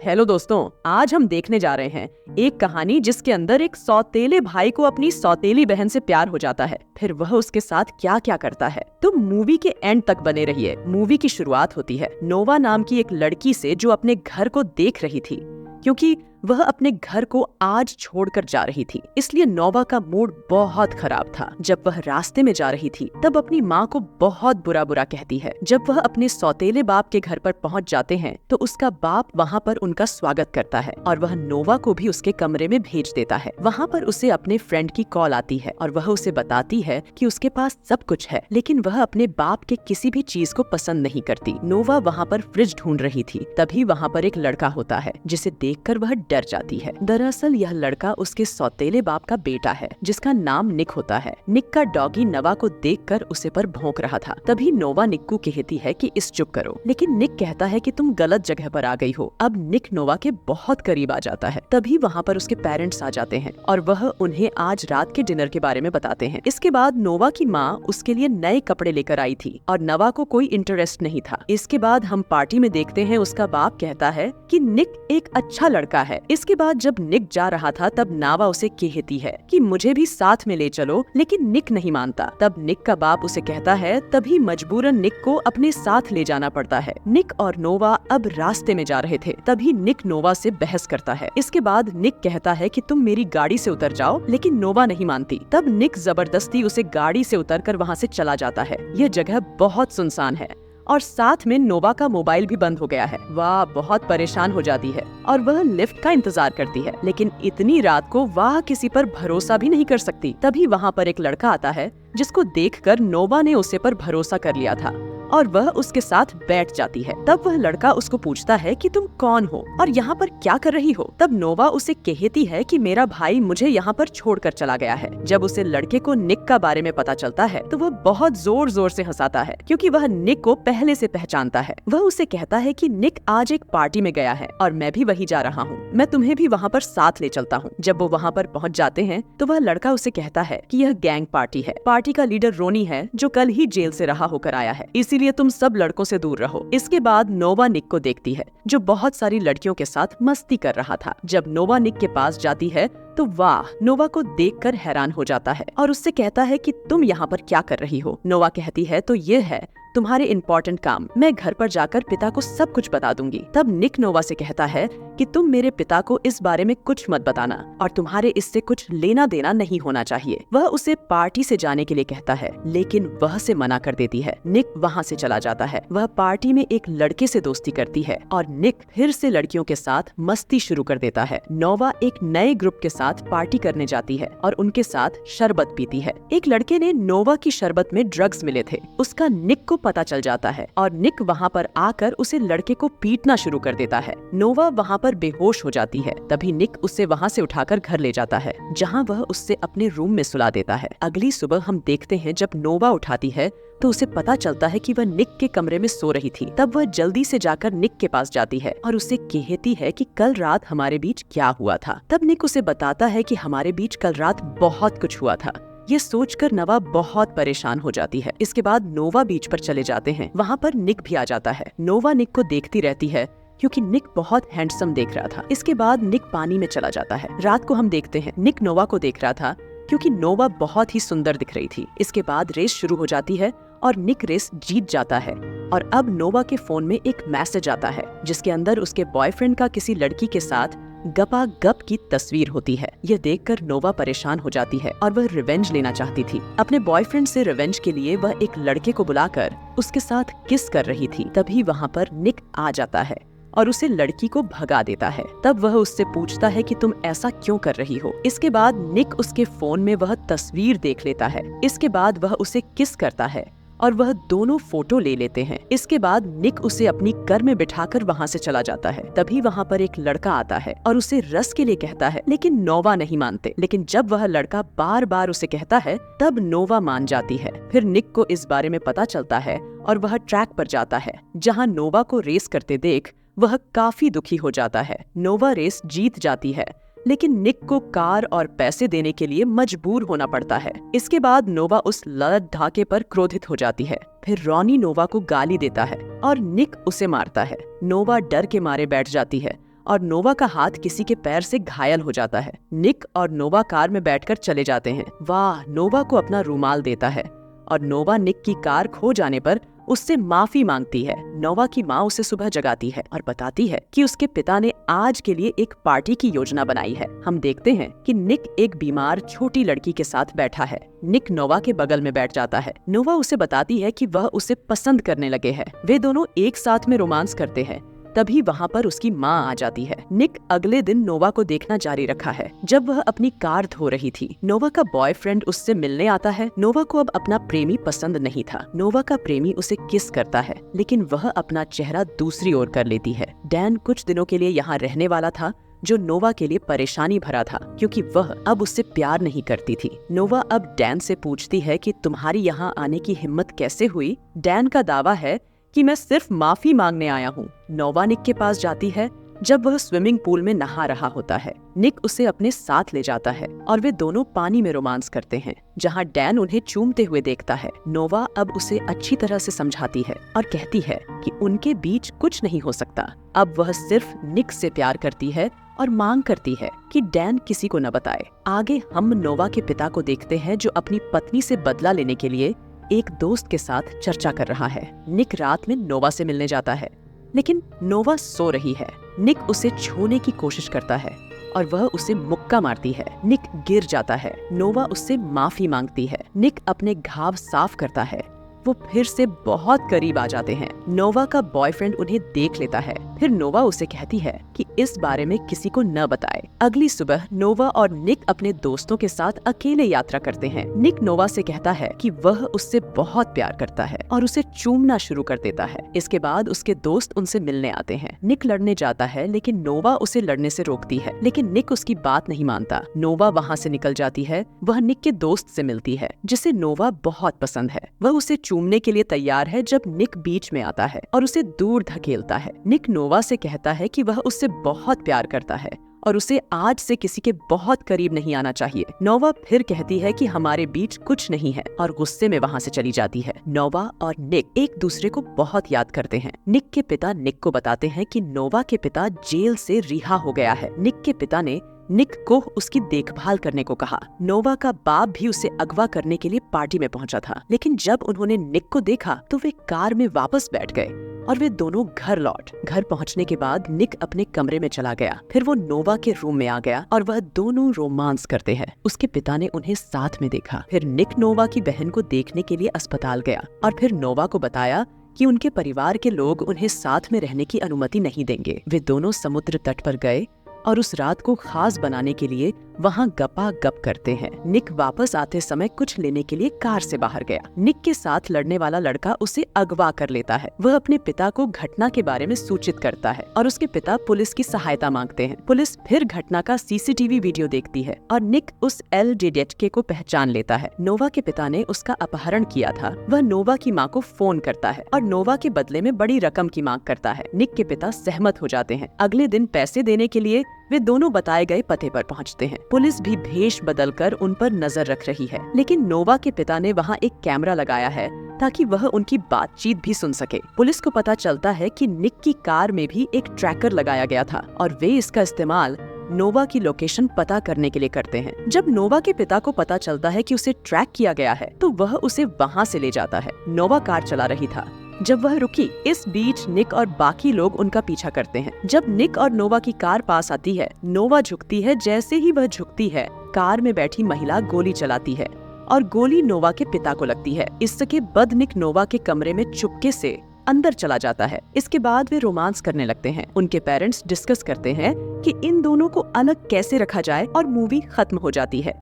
Hello दोस्तों, आज हम देखने जा रहे हैं एक कहानी जिसके अंदर एक सौतेले भाई को अपनी सौतेली बहन से प्यार हो जाता है। फिर वह उसके साथ क्या क्या करता है। तो मूवी के एंड तक बने रहिए। मूवी की शुरुआत होती है नोवा नाम की एक लड़की से जो अपने घर को देख रही थी, क्योंकि वह अपने घर को आज छोड़कर जा रही थी। इसलिए नोवा का मूड बहुत खराब था। जब वह रास्ते में जा रही थी तब अपनी माँ को बहुत बुरा बुरा कहती है। जब वह अपने सौतेले बाप के घर पर पहुँच जाते हैं तो उसका बाप वहाँ पर उनका स्वागत करता है और वह नोवा को भी उसके कमरे में भेज देता है। वहाँ पर उसे अपने फ्रेंड की कॉल आती है और वह उसे बताती है कि उसके पास सब कुछ है, लेकिन वह अपने बाप के किसी भी चीज को पसंद नहीं करती। नोवा वहाँ पर फ्रिज ढूंढ रही थी, तभी वहाँ पर एक लड़का होता है जिसे देखकर वह डर जाती है। दरअसल यह लड़का उसके सौतेले बाप का बेटा है जिसका नाम निक होता है। निक का डॉगी नोवा को देखकर उसे पर भौंक रहा था। तभी नोवा निक को कहती है कि इस चुप करो, लेकिन निक कहता है कि तुम गलत जगह पर आ गई हो। अब निक नोवा के बहुत करीब आ जाता है। तभी वहाँ पर उसके पेरेंट्स आ जाते हैं और वह उन्हें आज रात के डिनर के बारे में बताते हैं। इसके बाद नोवा की माँ उसके लिए नए कपड़े लेकर आई थी और नोवा को कोई इंटरेस्ट नहीं था। इसके बाद हम पार्टी में देखते हैं उसका बाप कहता है कि निक एक अच्छा लड़का है। इसके बाद जब निक जा रहा था तब नोवा उसे कहती है कि मुझे भी साथ में ले चलो, लेकिन निक नहीं मानता। तब निक का बाप उसे कहता है, तभी मजबूरन निक को अपने साथ ले जाना पड़ता है। निक और नोवा अब रास्ते में जा रहे थे। तभी निक नोवा से बहस करता है। इसके बाद निक कहता है कि तुम मेरी गाड़ी से उतर जाओ, लेकिन नोवा नहीं मानती। तब निक जबरदस्ती उसे गाड़ी से उतरकर वहाँ से चला जाता है। यह जगह बहुत सुनसान है और साथ में नोवा का मोबाइल भी बंद हो गया है। वह बहुत परेशान हो जाती है और वह लिफ्ट का इंतजार करती है, लेकिन इतनी रात को वह किसी पर भरोसा भी नहीं कर सकती। तभी वहाँ पर एक लड़का आता है जिसको देखकर नोवा ने उसे पर भरोसा कर लिया था और वह उसके साथ बैठ जाती है। तब वह लड़का उसको पूछता है कि तुम कौन हो और यहाँ पर क्या कर रही हो। तब नोवा उसे कहती है कि मेरा भाई मुझे यहाँ पर छोड़कर चला गया है। जब उसे लड़के को निक का बारे में पता चलता है तो वह बहुत जोर जोर से हंसाता है, क्योंकि वह निक को पहले से पहचानता है। वह उसे कहता है कि निक आज एक पार्टी में गया है और मैं भी वही जा रहा हूँ। मैं तुम्हें भी वहाँ पर साथ ले चलता हूँ। जब वो वहाँ पर पहुँच जाते हैं तो वह लड़का उसे कहता है कि यह गैंग पार्टी है। पार्टी का लीडर रोनी है जो कल ही जेल से रहा होकर आया है, इसीलिए तुम सब लड़कों से दूर रहो। इसके बाद नोवा निक को देखती है जो बहुत सारी लड़कियों के साथ मस्ती कर रहा था। जब नोवा निक के पास जाती है तो वाह, नोवा को देखकर हैरान हो जाता है और उससे कहता है कि तुम यहाँ पर क्या कर रही हो। नोवा कहती है तो ये है तुम्हारे इम्पोर्टेंट काम, मैं घर पर जाकर पिता को सब कुछ बता दूंगी। तब निक नोवा से कहता है कि तुम मेरे पिता को इस बारे में कुछ मत बताना और तुम्हारे इससे कुछ लेना देना नहीं होना चाहिए। वह उसे पार्टी से जाने के लिए कहता है, लेकिन वह से मना कर देती है। निक वहाँ से चला जाता है। वह पार्टी में एक लड़के से दोस्ती करती है और निक फिर से लड़कियों के साथ मस्ती शुरू कर देता है। नोवा एक नए ग्रुप के साथ पार्टी करने जाती है और उनके साथ शरबत पीती है। एक लड़के ने नोवा की शरबत में ड्रग्स मिले थे, उसका निक को पता चल जाता है और निक वहाँ पर आकर उसे लड़के को पीटना शुरू कर देता है। नोवा वहाँ पर बेहोश हो जाती है। तभी निक उसे वहाँ से उठाकर घर ले जाता है, जहाँ वह उससे अपने रूम में सुला देता है। अगली सुबह हम देखते हैं जब नोवा उठाती है तो उसे पता चलता है कि वह निक के कमरे में सो रही थी। तब वह जल्दी से जाकर निक के पास जाती है और उसे कहती है कि कल रात हमारे बीच क्या हुआ था। तब निक उसे बताता है कि हमारे बीच कल रात बहुत कुछ हुआ था। ये सोचकर नोवा बहुत परेशान हो जाती है। इसके बाद नोवा बीच पर चले जाते हैं। वहाँ पर निक भी आ जाता है। नोवा निक को देखती रहती है क्योंकि निक बहुत हैंडसम देख रहा था। इसके बाद निक पानी में चला जाता है। रात को हम देखते हैं निक नोवा को देख रहा था क्योंकि नोवा बहुत ही सुंदर दिख रही थी। इसके बाद रेस शुरू हो जाती है और निक रेस जीत जाता है और अब नोवा के फोन में एक मैसेज आता है जिसके अंदर उसके बॉयफ्रेंड का किसी लड़की के साथ गपागप की तस्वीर होती है। यह देखकर नोवा परेशान हो जाती है और वह रिवेंज लेना चाहती थी। अपने बॉयफ्रेंड से रिवेंज के लिए वह एक लड़के को बुलाकर उसके साथ किस कर रही थी। तभी वहाँ पर निक आ जाता है और उसे लड़की को भगा देता है। तब वह उससे पूछता है कि तुम ऐसा क्यों कर रही हो। इसके बाद निक उसके फोन में वह तस्वीर देख लेता है। इसके बाद वह उसे किस करता है और वह दोनों फोटो ले लेते हैं। इसके बाद निक उसे अपनी कार में बिठाकर वहाँ से चला जाता है। तभी वहाँ पर एक लड़का आता है और उसे रस के लिए कहता है, लेकिन नोवा नहीं मानते। लेकिन जब वह लड़का बार बार उसे कहता है तब नोवा मान जाती है। फिर निक को इस बारे में पता चलता है और वह ट्रैक पर जाता है, जहाँ नोवा को रेस करते देख वह काफी दुखी हो जाता है। नोवा रेस जीत जाती है, लेकिन निक को कार और पैसे देने के लिए मजबूर होना पड़ता है। इसके बाद नोवा उस लड़त ढाके पर क्रोधित हो जाती है। फिर रॉनी नोवा को गाली देता है और निक उसे मारता है। नोवा डर के मारे बैठ जाती है और नोवा का हाथ किसी के पैर से घायल हो जाता है। निक और नोवा कार में बैठकर चले जाते हैं। वाह नोवा को अपना रुमाल देता है और नोवा निक की कार खो जाने पर उससे माफी मांगती है। नोवा की माँ उसे सुबह जगाती है और बताती है कि उसके पिता ने आज के लिए एक पार्टी की योजना बनाई है। हम देखते हैं कि निक एक बीमार छोटी लड़की के साथ बैठा है। निक नोवा के बगल में बैठ जाता है। नोवा उसे बताती है कि वह उसे पसंद करने लगे हैं। वे दोनों एक साथ में रोमांस करते हैं। तभी वहाँ पर उसकी माँ आ जाती है। निक अगले दिन नोवा को देखना जारी रखा है। जब वह अपनी कार धो रही थी, नोवा का बॉयफ्रेंड उससे मिलने आता है। नोवा को अब अपना प्रेमी पसंद नहीं था। नोवा का प्रेमी उसे किस करता है, लेकिन वह अपना चेहरा दूसरी ओर कर लेती है। डैन कुछ दिनों के लिए यहाँ रहने वाला था, जो नोवा के लिए परेशानी भरा था, क्योंकि वह अब उससे प्यार नहीं करती थी। नोवा अब डैन से पूछती है कि तुम्हारी यहाँ आने की हिम्मत कैसे हुई। डैन का दावा है कि मैं सिर्फ माफी मांगने आया हूँ। नोवा निक के पास जाती है जब वह स्विमिंग पूल में नहा रहा होता है। निक उसे अपने साथ ले जाता है और वे दोनों पानी में रोमांस करते हैं, जहाँ डैन उन्हें चूमते हुए देखता है। नोवा अब उसे अच्छी तरह से समझाती है और कहती है कि उनके बीच कुछ नहीं हो सकता। अब वह सिर्फ निक से प्यार करती है और मांग करती है कि डैन किसी को न बताए। आगे हम नोवा के पिता को देखते हैं, जो अपनी पत्नी से बदला लेने के लिए एक दोस्त के साथ चर्चा कर रहा है। निक रात में नोवा से मिलने जाता है, लेकिन नोवा सो रही है। निक उसे छूने की कोशिश करता है और वह उसे मुक्का मारती है। निक गिर जाता है। नोवा उससे माफी मांगती है। निक अपने घाव साफ करता है। वो फिर से बहुत करीब आ जाते हैं। नोवा का बॉयफ्रेंड उन्हें देख लेता है। फिर नोवा उसे कहती है कि इस बारे में किसी को न बताए। अगली सुबह नोवा और निक अपने दोस्तों के साथ अकेले यात्रा करते हैं। निक नोवा से कहता है कि वह उससे बहुत प्यार करता है और उसे चूमना शुरू कर देता है। इसके बाद उसके दोस्त उनसे मिलने आते हैं। निक लड़ने जाता है, लेकिन नोवा उसे लड़ने से रोकती है, लेकिन निक उसकी बात नहीं मानता। नोवा वहाँ से निकल जाती है। वह निक के दोस्त से मिलती है, जिसे नोवा बहुत पसंद है। वह उसे चूमने के लिए तैयार है जब निक बीच में आता है और उसे दूर धकेलता है। निक नोवा से कहता है कि वह उससे बहुत प्यार करता है और उसे आज से किसी के बहुत करीब नहीं आना चाहिए। नोवा फिर कहती है कि हमारे बीच कुछ नहीं है और गुस्से में वहाँ से चली जाती है। नोवा और निक एक दूसरे को बहुत याद करते हैं। निक के पिता निक को बताते हैं कि नोवा के पिता जेल से रिहा हो गया है। निक के पिता ने निक को उसकी देखभाल करने को कहा। नोवा का बाप भी उसे अगवा करने के लिए पार्टी में पहुंचा था, लेकिन जब उन्होंने निक को देखा तो वे कार में वापस बैठ गए और वे दोनों घर पहुंचने के बाद निक अपने कमरे में चला गया। फिर वो नोवा के रूम में आ गया और वह दोनों रोमांस करते हैं। उसके पिता ने उन्हें साथ में देखा। फिर निक नोवा की बहन को देखने के लिए अस्पताल गया और फिर नोवा को बताया कि उनके परिवार के लोग उन्हें साथ में रहने की अनुमति नहीं देंगे। वे दोनों समुद्र तट पर गए और उस रात को खास बनाने के लिए वहाँ गपा गप करते हैं। निक वापस आते समय कुछ लेने के लिए कार से बाहर गया। निक के साथ लड़ने वाला लड़का उसे अगवा कर लेता है। वह अपने पिता को घटना के बारे में सूचित करता है और उसके पिता पुलिस की सहायता मांगते हैं। पुलिस फिर घटना का सीसीटीवी वीडियो देखती है और निक उस एल डिडेटके को पहचान लेता है। नोवा के पिता ने उसका अपहरण किया था। वह नोवा की माँ को फोन करता है और नोवा के बदले में बड़ी रकम की मांग करता है। निक के पिता सहमत हो जाते हैं। अगले दिन पैसे देने के लिए वे दोनों बताए गए पते पर पहुंचते हैं। पुलिस भी भेष बदलकर उन पर नजर रख रही है, लेकिन नोवा के पिता ने वहां एक कैमरा लगाया है ताकि वह उनकी बातचीत भी सुन सके। पुलिस को पता चलता है कि निक की कार में भी एक ट्रैकर लगाया गया था और वे इसका इस्तेमाल नोवा की लोकेशन पता करने के लिए करते हैं। जब नोवा के पिता को पता चलता है कि उसे ट्रैक किया गया है, तो वह उसे वहां से ले जाता है। नोवा कार चला रही था जब वह रुकी। इस बीच निक और बाकी लोग उनका पीछा करते हैं। जब निक और नोवा की कार पास आती है, नोवा झुकती है। जैसे ही वह झुकती है, कार में बैठी महिला गोली चलाती है और गोली नोवा के पिता को लगती है। इसके बाद निक नोवा के कमरे में चुपके से अंदर चला जाता है। इसके बाद वे रोमांस करने लगते हैं। उनके पेरेंट्स डिस्कस करते हैं कि इन दोनों को अलग कैसे रखा जाए और मूवी खत्म हो जाती है।